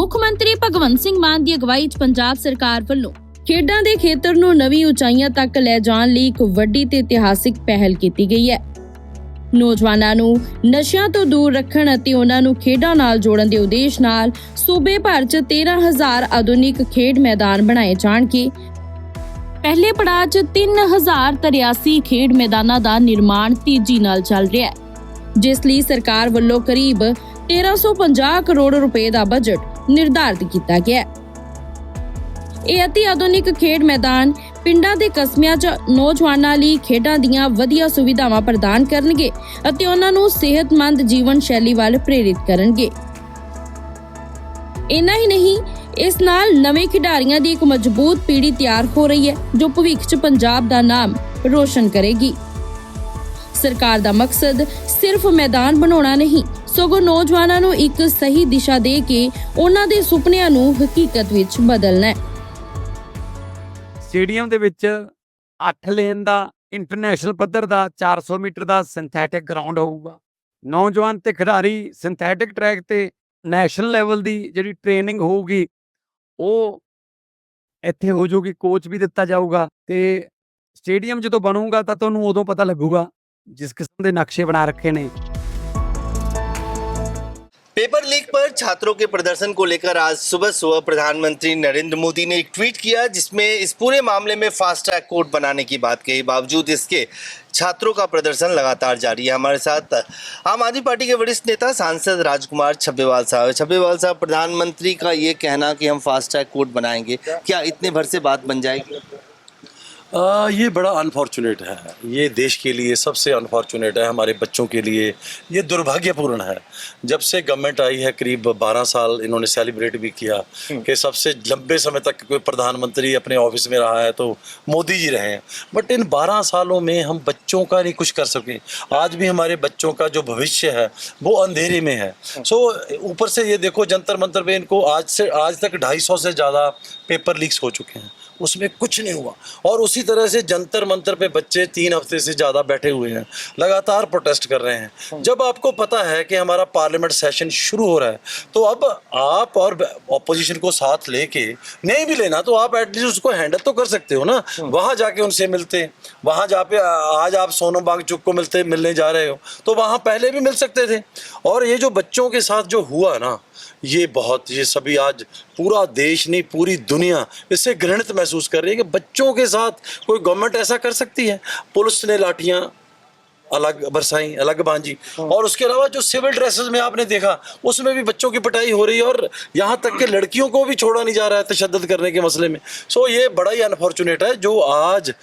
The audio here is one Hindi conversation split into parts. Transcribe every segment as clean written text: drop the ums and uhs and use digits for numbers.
ਮੁੱਖ ਮੰਤਰੀ ਭਗਵੰਤ ਸਿੰਘ ਮਾਨ ਦੀ ਅਗਵਾਈ 'ਚ ਪੰਜਾਬ ਸਰਕਾਰ ਵੱਲੋਂ ਖੇਡਾਂ ਦੇ ਖੇਤਰ ਨੂੰ ਨਵੀਂ ਉਚਾਈਆਂ ਤੱਕ ਲੈ ਜਾਣ ਲਈ ਇੱਕ ਵੱਡੀ ਤੇ ਇਤਿਹਾਸਿਕ ਪਹਿਲ ਕੀਤੀ ਗਈ ਹੈ। ਨੌਜਵਾਨਾਂ ਨੂੰ ਨਸ਼ਿਆਂ ਤੋਂ ਦੂਰ ਰੱਖਣ ਅਤੇ ਉਹਨਾਂ ਨੂੰ ਖੇਡਾਂ ਨਾਲ ਜੋੜਨ ਦੇ ਉਦੇਸ਼ ਨਾਲ ਸੂਬੇ ਭਰ 'ਚ 13,000 ਆਧੁਨਿਕ ਖੇਡ ਮੈਦਾਨ ਬਣਾਏ ਜਾਣਗੇ। ਪਹਿਲੇ ਪੜਾਅ 'ਚ 3,083 ਖੇਡ ਮੈਦਾਨਾਂ ਦਾ ਨਿਰਮਾਣ ਤੇਜ਼ੀ ਨਾਲ ਚੱਲ ਰਿਹਾ ਹੈ, ਜਿਸ ਲਈ ਸਰਕਾਰ ਵੱਲੋਂ ਕਰੀਬ 1350 ਕਰੋੜ ਰੁਪਏ ਦਾ ਬਜਟ ਨਿਰਧਾਰਿਤ ਕੀਤਾ ਗਿਆ ਹੈ। ਇਹ ਅਤੀ ਆਧੁਨਿਕ ਖੇਡ ਮੈਦਾਨ ਪਿੰਡਾਂ ਦੇ ਕਸਬਿਆਂ 'ਚ ਨੌਜਵਾਨਾਂ ਲਈ ਖੇਡਾਂ ਦੀਆਂ ਵਧੀਆ ਸੁਵਿਧਾਵਾਂ ਪ੍ਰਦਾਨ ਕਰਨਗੇ ਅਤੇ ਉਹਨਾਂ ਨੂੰ ਸਿਹਤਮੰਦ ਜੀਵਨ ਸ਼ੈਲੀ ਵੱਲ ਪ੍ਰੇਰਿਤ ਕਰਨਗੇ। ਇੰਨਾ ਹੀ ਨਹੀਂ, ਇਸ ਨਾਲ ਨਵੇਂ ਖਿਡਾਰੀਆਂ ਦੀ ਇੱਕ ਮਜ਼ਬੂਤ ਪੀੜ੍ਹੀ ਤਿਆਰ ਹੋ ਰਹੀ ਹੈ ਜੋ ਭਵਿੱਖ 'ਚ ਪੰਜਾਬ ਦਾ ਨਾਮ ਰੋਸ਼ਨ ਕਰੇਗੀ। ਸਰਕਾਰ ਦਾ ਮਕਸਦ ਸਿਰਫ ਮੈਦਾਨ ਬਣਾਉਣਾ ਨਹੀਂ, ਸਗੋਂ ਨੌਜਵਾਨਾਂ ਨੂੰ ਇੱਕ ਸਹੀ ਦਿਸ਼ਾ ਦੇ ਕੇ ਉਹਨਾਂ ਦੇ ਸੁਪਨਿਆਂ ਨੂੰ ਹਕੀਕਤ ਵਿੱਚ ਬਦਲਣਾ ਹੈ। ਸਟੇਡੀਅਮ ਦੇ ਵਿੱਚ 8 ਲੇਨ ਦਾ ਇੰਟਰਨੈਸ਼ਨਲ ਪੱਧਰ ਦਾ 400 ਮੀਟਰ ਦਾ ਸਿੰਥੈਟਿਕ ਗਰਾਊਂਡ ਹੋਊਗਾ। ਨੌਜਵਾਨ ਤੇ ਖਿਡਾਰੀ ਸਿੰਥੈਟਿਕ ਟਰੈਕ ਤੇ ਨੈਸ਼ਨਲ ਲੈਵਲ ਦੀ ਜਿਹੜੀ ਟ੍ਰੇਨਿੰਗ ਹੋਊਗੀ ਉਹ ਇੱਥੇ ਹੋ ਜਾਊਗੀ। ਕੋਚ ਵੀ ਦਿੱਤਾ ਜਾਊਗਾ ਤੇ ਸਟੇਡੀਅਮ ਜਦੋਂ ਬਣੂਗਾ ਤਾਂ ਤੁਹਾਨੂੰ ਉਦੋਂ ਪਤਾ ਲੱਗੂਗਾ जिस किस्म के नक्शे बना रखे ने। पेपर लीक पर छात्रों के प्रदर्शन को लेकर आज सुबह प्रधानमंत्री नरेंद्र मोदी ने एक ट्वीट किया, जिसमें इस पूरे मामले में फास्ट ट्रैक कोर्ट बनाने की बात कही। बावजूद इसके छात्रों का प्रदर्शन लगातार जारी है। हमारे साथ आम आदमी पार्टी के वरिष्ठ नेता सांसद राजकुमार छब्बेवाल साहब, प्रधानमंत्री का ये कहना कि हम फास्ट ट्रैक कोर्ट बनाएंगे, क्या इतने भर से बात बन जाएगी? ये बड़ा अनफॉर्चुनेट है, ये देश के लिए सबसे अनफॉर्चुनेट है, हमारे बच्चों के लिए ये दुर्भाग्यपूर्ण है। जब से गवर्नमेंट आई है करीब 12 साल इन्होंने सेलिब्रेट भी किया कि सबसे लंबे समय तक कोई प्रधानमंत्री अपने ऑफिस में रहा है तो मोदी जी रहे हैं, बट इन 12 सालों में हम बच्चों का नहीं कुछ कर सके। आज भी हमारे बच्चों का जो भविष्य है वो अंधेरे में है। सो ऊपर से ये देखो जंतर मंतर पे इनको आज तक 250 से ज़्यादा पेपर लीक्स हो चुके हैं, उसमें कुछ नहीं हुआ। और उसी तरह से जंतर मंतर पे बच्चे 3 हफ्ते से ज़्यादा बैठे हुए हैं, लगातार प्रोटेस्ट कर रहे हैं। जब आपको पता है कि हमारा पार्लियामेंट सेशन शुरू हो रहा है तो अब आप और ऑपोजिशन को साथ लेके, नहीं भी लेना तो आप एटलीस्ट उसको हैंडल तो कर सकते हो ना। वहाँ जाके उनसे मिलते, वहाँ जाके आज आप सोनम वांगचुक को मिलने जा रहे हो तो वहाँ पहले भी मिल सकते थे। और ये जो बच्चों के साथ जो हुआ ना, ये सभी आज पूरा देश नहीं पूरी दुनिया इससे घृणित महसूस कर रही है कि बच्चों के साथ कोई गवर्नमेंट ऐसा कर सकती है। पुलिस ने लाठियां अलग बरसाई, अलग बांधी, और उसके अलावा जो सिविल ड्रेसेस में आपने देखा उसमें भी बच्चों की पिटाई हो रही है, और यहाँ तक कि लड़कियों को भी छोड़ा नहीं जा रहा है तशद्दुद करने के मसले में। सो ये बड़ा ही अनफॉर्चुनेट है जो आज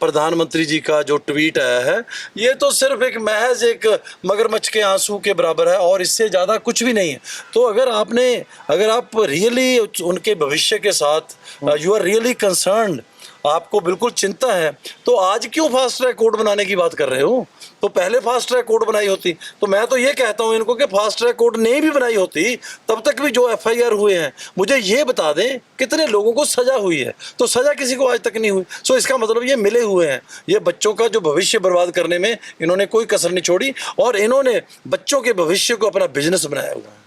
प्रधानमंत्री जी का जो ट्वीट आया है, ये तो सिर्फ एक महज एक मगरमच्छ के आंसू के बराबर है और इससे ज़्यादा कुछ भी नहीं है। तो अगर आप रियली उनके भविष्य के साथ यू आर रियली कंसर्न्ड, आपको बिल्कुल चिंता है, तो आज क्यों फास्ट ट्रैक कोर्ट बनाने की बात कर रहे हो? तो पहले फास्ट ट्रैक कोर्ट बनाई होती। तो मैं तो ये कहता हूँ इनको कि फास्ट ट्रैक कोर्ट नहीं भी बनाई होती तब तक भी जो FIR हुए हैं, मुझे ये बता दें कितने लोगों को सजा हुई है, तो सजा किसी को आज तक नहीं हुई। सो इसका मतलब ये मिले हुए हैं, ये बच्चों का जो भविष्य बर्बाद करने में इन्होंने कोई कसर नहीं छोड़ी और इन्होंने बच्चों के भविष्य को अपना बिजनेस बनाया हुआ है।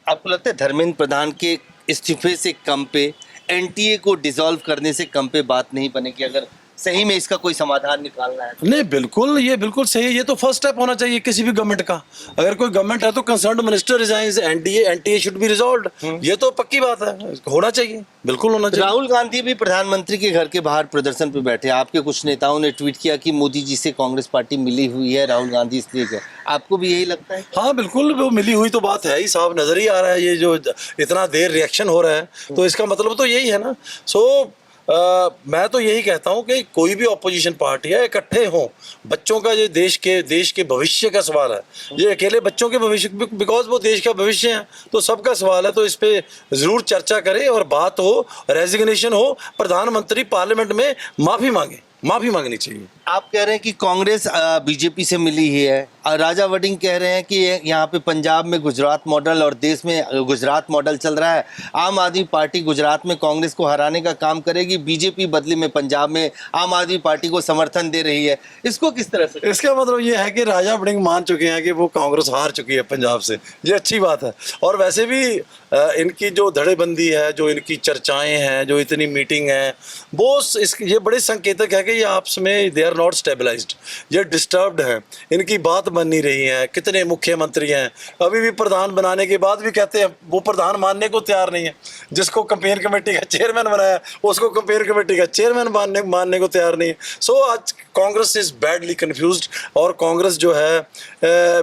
आपको लगता है धर्मेंद्र प्रधान के इस्तीफे से कम पे, NTA को डिसॉल्व करने से कम पे बात नहीं बनेगी, अगर सही में इसका कोई समाधान निकालना है? नहीं, बिल्कुल, ये बिल्कुल सही है। ये तो फर्स्ट स्टेप होना चाहिए किसी भी गवर्नमेंट का। अगर कोई गवर्नमेंट है तो concerned minister resigns, NTA should be resolved. ये तो पक्की बात है, होना चाहिए, बिल्कुल होना चाहिए। राहुल गांधी भी प्रधानमंत्री के घर के बाहर प्रदर्शन पे बैठे। आपके कुछ नेताओं ने ट्वीट किया कि मोदी जी से कांग्रेस पार्टी मिली हुई है, राहुल गांधी इसलिए गए। आपको भी यही लगता है? हाँ बिल्कुल, वो मिली हुई तो बात है ही, साहब नजर ही आ रहा है। ये जो इतना देर रिएक्शन हो रहा है तो इसका मतलब तो यही है ना। सो मैं तो यही कहता हूँ कि कोई भी ऑपोजिशन पार्टी है, इकट्ठे हों। बच्चों का ये देश के भविष्य का सवाल है, ये अकेले बच्चों के भविष्य, बिकॉज वो देश का भविष्य है, तो सबका सवाल है। तो इस पे ज़रूर चर्चा करें और बात हो, रेजिग्नेशन हो, प्रधानमंत्री पार्लियामेंट में माफ़ी मांगे, माफ़ी मांगनी चाहिए। आप कह रहे हैं कि कांग्रेस बीजेपी से मिली ही है, राजा वडिंग कह रहे हैं कि यहाँ पे पंजाब में गुजरात मॉडल और देश में गुजरात मॉडल चल रहा है। आम आदमी पार्टी गुजरात में कांग्रेस को हराने का काम करेगी, बीजेपी बदले में पंजाब में आम आदमी पार्टी को समर्थन दे रही है। इसको किस तरह से? इसका मतलब ये है कि राजा वड़िंग मान चुके हैं कि वो कांग्रेस हार चुकी है पंजाब से। ये अच्छी बात है। और वैसे भी इनकी जो धड़ेबंदी है, जो इनकी चर्चाएं हैं, जो इतनी मीटिंग है, वो ये बड़े संकेतक है कि ये आपस में दे आर नॉट स्टेबलाइज्ड, ये डिस्टर्ब्ड हैं, इनकी बात बन नहीं रही है। कितने मुख्यमंत्री हैं अभी भी प्रधान बनाने के बाद भी कहते हैं वो प्रधान मानने को तैयार नहीं है। जिसको कंपेयर कमेटी का चेयरमैन बनाया उसको कंपेयर कमेटी का चेयरमैन मानने को तैयार नहीं है। सो आज कांग्रेस इज बैडली कंफ्यूज्ड। और कांग्रेस जो है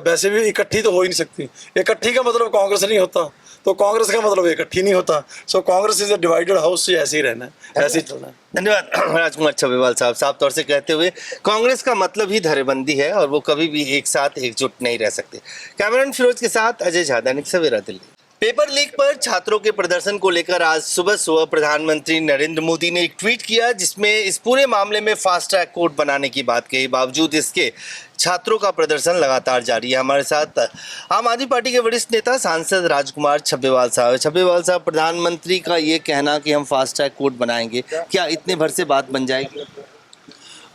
वैसे भी इकट्ठी तो हो ही नहीं सकती। इकट्ठी का मतलब कांग्रेस नहीं होता, तो कांग्रेस का मतलब इकट्ठी नहीं होता। So Congress is a divided house, से ऐसे ही रहना है, ऐसे ही चलना है। धन्यवाद राजकुमार छब्बीवाल साहब। साफ तौर से कहते हुए कांग्रेस का मतलब ही धड़ेबंदी है और वो कभी भी एक साथ एकजुट नहीं रह सकते। कैमरामैन फिरोज के साथ अजय झा, दैनिक सवेरा, दिल्ली। पेपर लीक पर छात्रों के प्रदर्शन को लेकर आज सुबह प्रधानमंत्री नरेंद्र मोदी ने एक ट्वीट किया जिसमें इस पूरे मामले में फास्ट ट्रैक कोर्ट बनाने की बात कही। बावजूद इसके छात्रों का प्रदर्शन लगातार जारी है। हमारे साथ आम आदमी पार्टी के वरिष्ठ नेता सांसद राजकुमार छब्बीवाल साहब। छब्बीवाल साहब, प्रधानमंत्री का ये कहना कि हम फास्ट ट्रैक कोर्ट बनाएंगे, क्या इतने भर से बात बन जाएगी?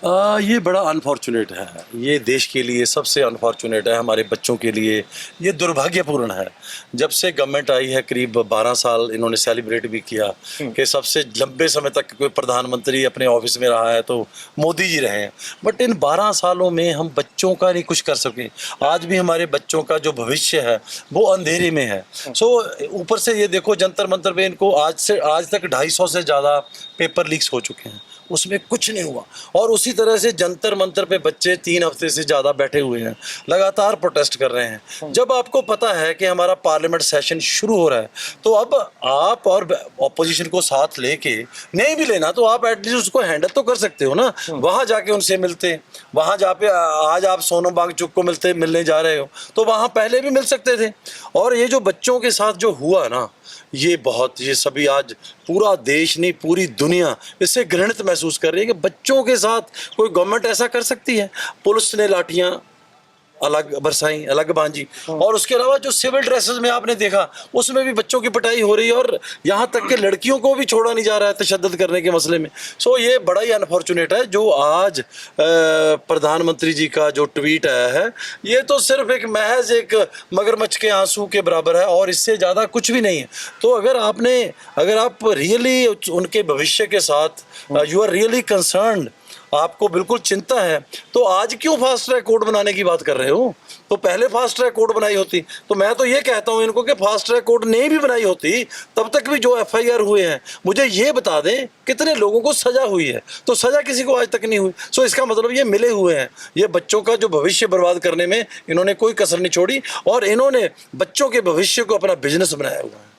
ये बड़ा अनफॉर्चुनेट है। ये देश के लिए सबसे अनफॉर्चुनेट है, हमारे बच्चों के लिए ये दुर्भाग्यपूर्ण है। जब से गवर्नमेंट आई है करीब 12 साल इन्होंने सेलिब्रेट भी किया कि सबसे लंबे समय तक कोई प्रधानमंत्री अपने ऑफिस में रहा है तो मोदी जी रहे हैं। बट इन 12 सालों में हम बच्चों का नहीं कुछ कर सके। आज भी हमारे बच्चों का जो भविष्य है वो अंधेरे में है। सो ऊपर से ये देखो, जंतर मंतर पे इनको आज तक 250 से ज़्यादा पेपर लीक्स हो चुके हैं, उसमें कुछ नहीं हुआ। और उसी तरह से जंतर मंतर पे बच्चे 3 हफ्ते से ज़्यादा बैठे हुए हैं, लगातार प्रोटेस्ट कर रहे हैं। जब आपको पता है कि हमारा पार्लियामेंट सेशन शुरू हो रहा है तो अब आप और ऑपोजिशन को साथ लेके, नहीं भी लेना तो आप एटलीस्ट उसको हैंडल तो कर सकते हो ना। वहाँ जाके उनसे मिलते, वहाँ जाके आज आप सोनम वांगचुक को मिलने जा रहे हो तो वहाँ पहले भी मिल सकते थे। और ये जो बच्चों के साथ जो हुआ ना, ये सभी आज पूरा देश नहीं पूरी दुनिया इससे घृणित महसूस कर रही है कि बच्चों के साथ कोई गवर्नमेंट ऐसा कर सकती है। पुलिस ने लाठियां अलग बरसाई, अलग बांधी, और उसके अलावा जो सिविल ड्रेसेस में आपने देखा उसमें भी बच्चों की पिटाई हो रही है और यहाँ तक कि लड़कियों को भी छोड़ा नहीं जा रहा है तशद्दुद करने के मसले में। सो ये बड़ा ही अनफॉर्चुनेट है जो आज प्रधानमंत्री जी का जो ट्वीट आया है, ये तो सिर्फ एक महज एक मगरमच्छ के आंसू के बराबर है और इससे ज़्यादा कुछ भी नहीं है। तो अगर आप रियली उनके भविष्य के साथ यू आर रियली कंसर्न्ड, आपको बिल्कुल चिंता है, तो आज क्यों फास्ट ट्रैक कोर्ट बनाने की बात कर रहे हो? तो पहले फास्ट ट्रैक कोर्ट बनाई होती। तो मैं तो ये कहता हूं इनको कि फास्ट ट्रैक कोर्ट नहीं भी बनाई होती तब तक भी जो FIR हुए हैं, मुझे ये बता दें कितने लोगों को सजा हुई है। तो सजा किसी को आज तक नहीं हुई। सो इसका मतलब ये मिले हुए हैं। ये बच्चों का जो भविष्य बर्बाद करने में इन्होंने कोई कसर नहीं छोड़ी और इन्होंने बच्चों के भविष्य को अपना बिजनेस बनाया हुआ है।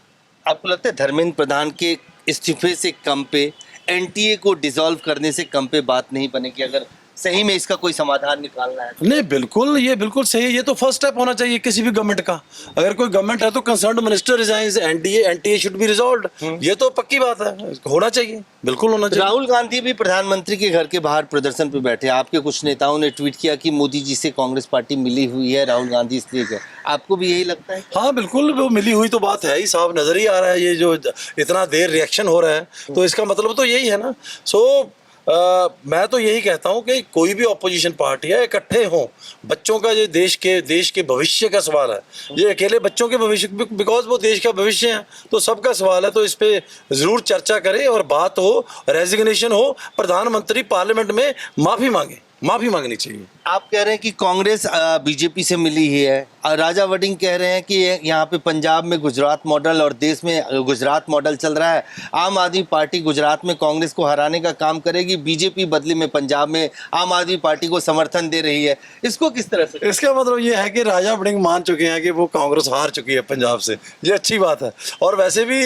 आपको लगता है धर्मेंद्र प्रधान के इस्तीफे से कम पे, NTA को डिसॉल्व करने से कम पे बात नहीं बनेगी अगर सही में इसका कोई समाधान निकालना है? नहीं, बिल्कुल, ये बिल्कुल सही है। ये तो फर्स्ट स्टेप होना चाहिए किसी भी गवर्नमेंट का। अगर कोई गवर्नमेंट है तो concerned minister resigns, NTA should be resolved. ये तो पक्की बात है, होना चाहिए, बिल्कुल होना चाहिए। राहुल गांधी भी प्रधानमंत्री के घर के बाहर प्रदर्शन पे बैठे। आपके कुछ नेताओं ने ट्वीट किया कि मोदी जी से कांग्रेस पार्टी मिली हुई है, राहुल गांधी इसलिए गए। आपको भी यही लगता है? हाँ बिल्कुल, वो मिली हुई तो बात है ही, साफ नजर ही आ रहा है। ये जो इतना देर रिएक्शन हो रहा है तो इसका मतलब तो यही है ना। सो मैं तो यही कहता हूं कि कोई भी ऑपोजिशन पार्टी है, इकट्ठे हों। बच्चों का ये देश के भविष्य का सवाल है, ये अकेले बच्चों के भविष्य, बिकॉज वो देश का भविष्य है तो सबका सवाल है। तो इस पे जरूर चर्चा करें और बात हो, रेजिग्नेशन हो, प्रधानमंत्री पार्लियामेंट में माफी मांगनी चाहिए। आप कह रहे हैं कि कांग्रेस बीजेपी से मिली ही है। राजा वडिंग कह रहे हैं कि यहाँ पे पंजाब में गुजरात मॉडल और देश में गुजरात मॉडल चल रहा है। आम आदमी पार्टी गुजरात में कांग्रेस को हराने का काम करेगी, बीजेपी बदले में पंजाब में आम आदमी पार्टी को समर्थन दे रही है। इसको किस तरह से? इसका मतलब ये है कि राजा वडिंग मान चुके हैं कि वो कांग्रेस हार चुकी है पंजाब से। ये अच्छी बात है। और वैसे भी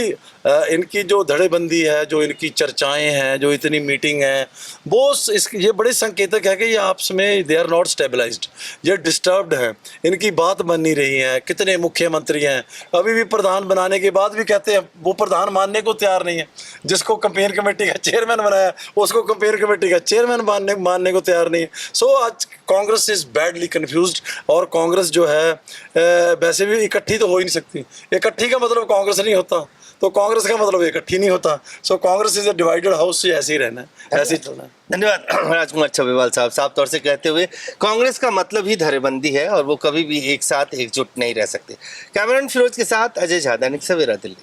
इनकी जो धड़ेबंदी है, जो इनकी चर्चाएं हैं, जो इतनी मीटिंग है, वो ये बड़े संकेतक है कि ये आपस में दे आर नॉट स्टेबलाइज्ड, ये डिस्टर्ब्ड हैं, इनकी बात बन नहीं रही है। कितने मुख्यमंत्री हैं अभी भी प्रधान बनाने के बाद भी कहते हैं वो प्रधान मानने को तैयार नहीं है। जिसको कंपेयर कमेटी का चेयरमैन बनाया उसको कंपेयर कमेटी का चेयरमैन मानने को तैयार नहीं है। सो आज कांग्रेस इज बैडली कंफ्यूज्ड, और कांग्रेस जो है वैसे भी इकट्ठी तो हो ही नहीं सकती। इकट्ठी का मतलब कांग्रेस नहीं होता, तो कांग्रेस का मतलब इकट्ठी नहीं होता। So Congress is a divided house, ऐसे ही रहना है, ऐसे ही चलना है। धन्यवाद राजकुमार छब्बीवाल साहब, साफ तौर से कहते हुए कांग्रेस का मतलब ही धड़ेबंदी है और वो कभी भी एक साथ एकजुट नहीं रह सकते। कैमरामैन फिरोज के साथ अजय झा, दैनिक सवेरा, दिल्ली।